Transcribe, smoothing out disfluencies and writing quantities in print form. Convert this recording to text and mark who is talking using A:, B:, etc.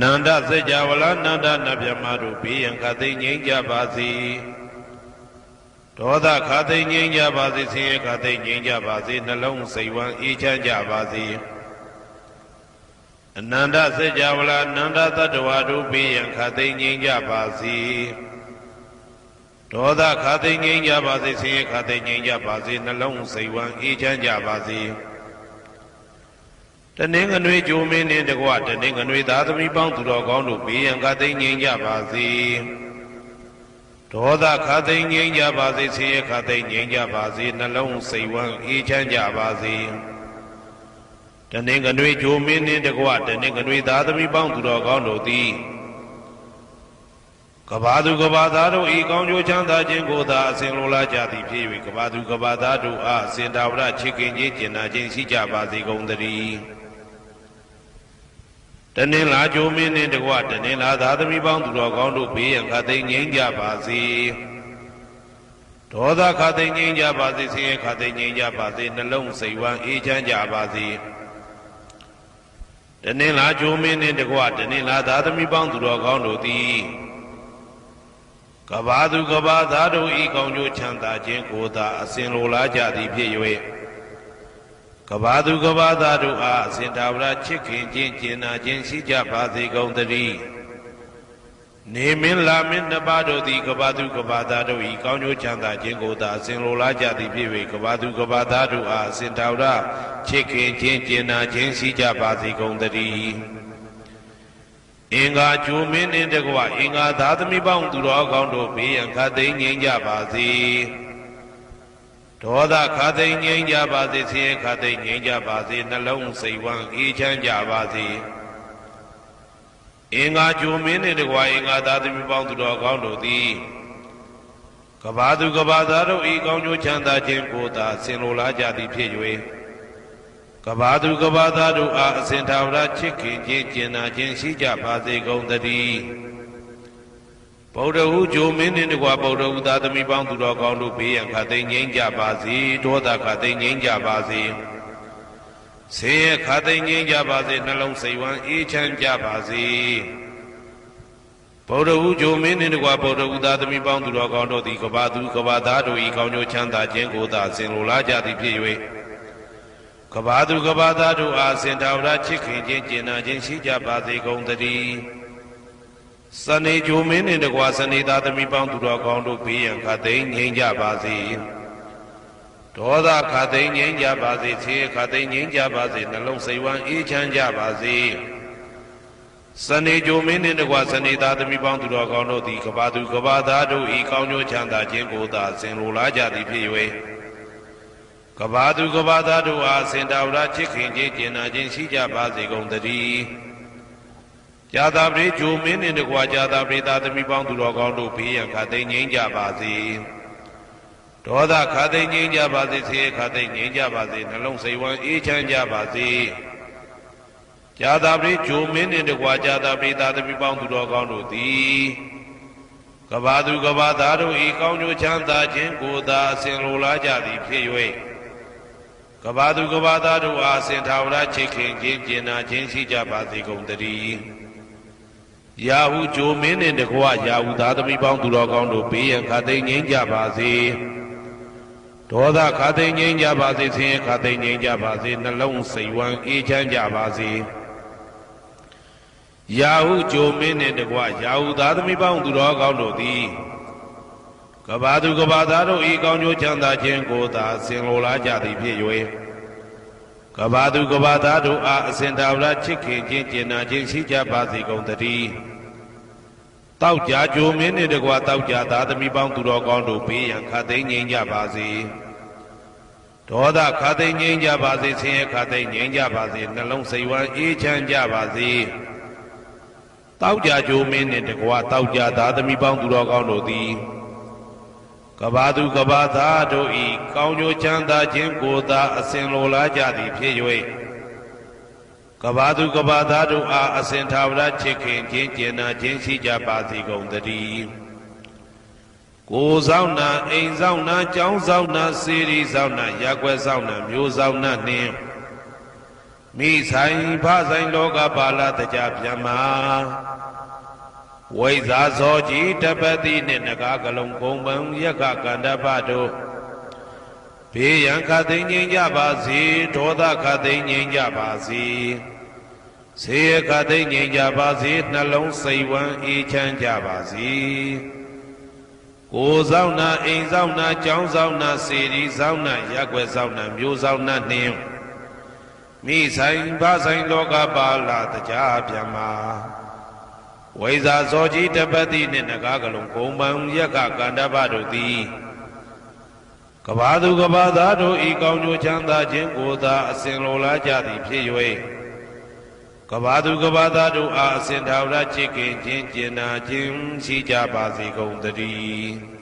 A: နန္ဒစัจ java လာနန္ဒနဗျမတို့ဘေးရန်ခတ်သိမ်းငြိမ်းကြပါစေဒေါသခတ်သိမ်းငြိမ်းကြပါစေဆင်းရဲခတ်သိမ်းငြိမ်းကြပါစေနှလုံးစိတ်ဝမ်းအေးချမ်းကြပါစေအနန္တစัจ java လာနန္ဒတတ္တဝါတို့ဘေးရန်ခတ်သိမ်းငြိမ်းကြပါစေဒေါသခတ်သိမ်းငြိမ်းကြပါစေဆင်းရဲခတ်သိမ်းငြိမ်းကြပါစေနှလုံးစိတ်ဝမ်းအေးချမ်းကြပါစေတနင်္ဂနွေဂျိုမင်းနှင့်တကွတနင်္ဂနွေသားသမီးပေါင်းသူတော်ကောင်းတို့ဘေးရန်ခတ်သိမ်းငြိမ်းကြပါစေဒေါသခတ်သိမ်းငြိမ်းကြပါစေဆင်းရဲခတ်သိမ်းငြိမ်းကြပါစေနှလုံးစိတ်ဝမ်းအေးချမ်းကြပါစေတနင်္ဂနွေဂျိုမင်းနှင့်တကွတနင်္ဂနွေသားသမီးပေါင်းသူတော်ကောင်းတို့သည်ကဘာသူကဘာသားတို့ဤကောင်းကျိုးချမ်းသာခြင်းကိုသာအစဉ်လိုလားကြသည်ဖြစ်၍ကဘာသူကဘာသားတို့အားအစဉ်တာဝရချစ်ခင်ခြင်းကျင်နာခြင်းရှိကြပါစေကုန်သတည်းတနင်္လာဂျိုမင်းနှင့်တကွတနင်္လာသားသမီးပေါင်းသူတော်ကောင်းတို့ဘေးရန်ခတ်သိမ်းငြိမ်းကြပါစေဒေါသခတ်သိမ်းငြိမ်းကြပါစေဆင်းရဲခတ်သိမ်းငြိမ်းကြပါစေနှလုံးစိတ်ဝမ်းအေးချမ်းကြပါစေတနင်္လာဂျိုမင်းနှင့်တကွတနင်္လာသားသမီးပေါင်းသူတော်ကောင်းတို့သည်ကဘာသူကဘာသားတို့ဤကောင်းကျိုးချမ်းသာခြင်းကိုသာအစဉ်လိုလားကြသည်ဖြစ်၍ကဘာသူကဘာသားတို့အားအစဉ်တာဝရချစ်ခင်ခြင်းကျင်နာခြင်းရှိကြပါစေကုန်သတည်းနေမင်းလာမင်းနှစ်ပါးတို့သည်ကဘာသူကဘာသားတို့ဤကောင်းကျိုးချမ်းသာခြင်းကိုသာအစဉ်လိုလားကြသည်ဖြစ်၍ကဘာသူကဘာသားတို့အားအစဉ်တာဝရချစ်ခင်ခြင်းကျင်နာခြင်းရှိကြပါစေကုန်သတည်းအင်္ဂါဂျိုမင်းနှင့်တကွအင်္ဂါသားသမီးပေါင်းသူတော်ကောင်းတို့ဘေးရန်ခတ်သိမ်းငြိမ်းကြပါစေဒေါသခတ်သိမ်းငြိမ်းကြပါစေဆင်းရဲခတ်သိမ်းငြိမ်းကြပါစေနှလုံးစိတ်ဝမ်းအေးချမ်းကြပါစေအင်္ဂါဂျိုမင်းနှင့်တကွအင်္ဂါသားသမီးပေါင်းသူတော်ကောင်းတို့သည်ကဘာသူကဘာသားတို့ဤကောင်းကျိုးချမ်းသာခြင်းကိုသာဆင်လိုလားကြသည်ဖြစ်၍ကဘာသူကဘာသားတို့အားအစဉ်တာဝရချစ်ခင်ခြင်းကျင်နာခြင်းရှိကြပါစေကုန်သတည်းဗုဒ္ဓဟူဂျိုမင်းနှင့်တကွဗုဒ္ဓဟူသားသမီးပေါင်းသူတော်ကောင်းတို့ဘေးရန်ခတ်သိမ်းငြိမ်းကြပါစေဒေါသခတ်သိမ်းငြိမ်းကြပါစေဆင်းရဲခတ်သိမ်းငြိမ်းကြပါစေနှလုံးစိတ်ဝမ်းအေးချမ်းကြပါစေဗုဒ္ဓဟူဂျိုမင်းနှင့်တကွဗုဒ္ဓဟူသားသမီးပေါင်းသူတော်ကောင်းတို့သည်ကဘာသူကဘာသားတို့ဤကောင်းကျိုးချမ်းသာခြင်းကိုသာဆင်လိုလားကြသည်ဖြစ်၍ကဘာသူကဘာသားတို့အားစင်တာဝရချစ်ခင်ခြင်းကျင်နာခြင်းရှိကြပါစေကုန်သတည်းစနေဂျိုမင်းနှင့်တကွစနေသားသမီးပေါင်းသူတော်ကောင်းတို့ဘေးရန်ခတ်သိမ်းငြိမ်းကြပါစေဒေါသခတ်သိမ်းငြိမ်းကြပါစေဆင်းရဲခတ်သိမ်းငြိမ်းကြပါစေနှလုံးစိတ်ဝမ်းအေးချမ်းကြပါစေစနေဂျိုမင်းနှင့်တကွစနေသားသမီးပေါင်းသူတော်ကောင်းတို့သည်ကဘာသူကဘာသားတို့ဤကောင်းကျိုးချမ်းသာခြင်းကိုသာဆင်လိုလားကြသည်ဖြစ်၍ကဘာသူကဘာသားတို့အားစင်တာဝရချစ်ခင်ခြင်းကျင်နာခြင်းရှိကြပါစေကုန်သတည်းဂျာတာပရိဂျိုမင်းနှင့်တကွာဂျာတာပရိသားသမီးပေါင်းသူတော်ကောင်းတို့ဘေးရန်ခတ်သိမ်းငြိမ်းကြပါစေဒေါသခတ်သိမ်းငြိမ်းကြပါစေဆင်းရဲခတ်သိမ်းငြိမ်းကြပါစေနှလုံးစိတ်ဝမ်းအေးချမ်းကြပါစေဂျာတာပရိဂျိုမင်းနှင့်တကွာဂျာတာပရိသားသမီးပေါင်းသူတော်ကောင်းတို့သည်ကဘာသူကဘာသားတို့ဤကောင်းကျိုးချမ်းသာခြင်းကိုသာအစဉ်လိုလားကြသည်ဖြစ်၍ကဘာသူကဘာသားတို့အားစင်တာဝရချစ်ခင်ခြင်းကျင်နာခြင်းရှိကြပါစေကုန်သတည်းယာဟုဂျိုမင်းနှင့်တကွယာဟုသားသမီးပေါင်းသူတော်ကောင်းတို့ဘေးရန်ခတ်သိမ်းငြိမ်းကြပါစေဒေါသခတ်သိမ်းငြိမ်းကြပါစေဆင်းရဲခတ်သိမ်းငြိမ်းကြပါစေနှလုံးစိတ်ဝမ်းအေးချမ်းကြပါစေယာဟုဂျိုမင်းနှင့်တကွယာဟုသားသမီးပေါင်းသူတော်ကောင်းတို့သည်ကဘာသူကဘာသားတို့ဤကောင်းကျိုးချမ်းသာခြင်းကိုသာဆင်လိုလားကြသည်ဖြစ်၍ကဘာသူကဘာသားတို့အားအစဉ်တာဝရချစ်ခင်ခြင်းကျင်နာခြင်းရှိကြပါစေကုန်သတည်းတောက်ကြဂျိုမင်းနှင့်တကွတောက်ကြသားသမီးပေါင်းသူတော်ကောင်းတို့ဘေးရန်ခတ်သိမ်းငြိမ်းကြပါစေဒေါသခတ်သိမ်းငြိမ်းကြပါစေဆင်းရဲခတ်သိမ်းငြိမ်းကြပါစေနှလုံးစိတ်ဝမ်းအေးချမ်းကြပါစေတောက်ကြဂျိုမင်းနှင့်တကွတောက်ကြသားသမီးပေါင်းသူတော်ကောင်းတို့သည်ကဘာသူကဘာသားတို့ဤကောင်းကျိုးချမ်းသာခြင်းကိုသာအစဉ်လိုလားကြသည်ဖြစ်၍ကဘာသူကဘာသားတို့အားအစဉ်ထာဝရချစ်ခင်ခြင်းကျင်နာခြင်းရှိကြပါစေကုန်သတည်းကိုယ်ဆောင်နာအိမ်ဆောင်နာကျောင်းဆောင်နာစေရီဆောင်နာရပ်ကွက်ဆောင်နာမြို့ဆောင်နာနှင့် မိဆိုင်ဖဆိုင်လောကပါဠတကြဗျမ္မာဝိဇာဇောကြီးတပတိနှင့်နဂါကလုံးကုံပံယက္ခကန္တပတို့ဘေးရန်ခတ်သိမ်းငြိမ်းကြပါစေဒေါသခတ်သိမ်းငြိမ်းကြပါစေဆေးခတ်သိမ်းငြိမ်းကြပါစေနှလုံးစိတ်ဝမ်းအေးချမ်းကြပါစေကိုယ်ဆောင်နာအိမ်ဆောင်နာကျောင်းဆောင်နာစေတီဆောင်နာရက်ွယ်ဆောင်နာမျိုးဆောင်နာနှင်းမိဆိုင်ဖဆိုင်လောကပါဠတကြဗျမ္မာဝိဇာဇောကြီးတပတိနှင့်နဂါကလုံးကုံပံယက္ခကန္တပတို့သည်ကဘာသူကဘာသားတို့ဤကောင်းကျိုးချမ်းသာခြင်းကိုသာအစဉ်လိုလားကြသည်ဖြစ်၍ကဘာသူကဘာသားတို့အားအစဉ်ထာဝရချစ်ခင်ခြင်းကျင်နာခြင်းရှိကြပါစေကုန်သတည်း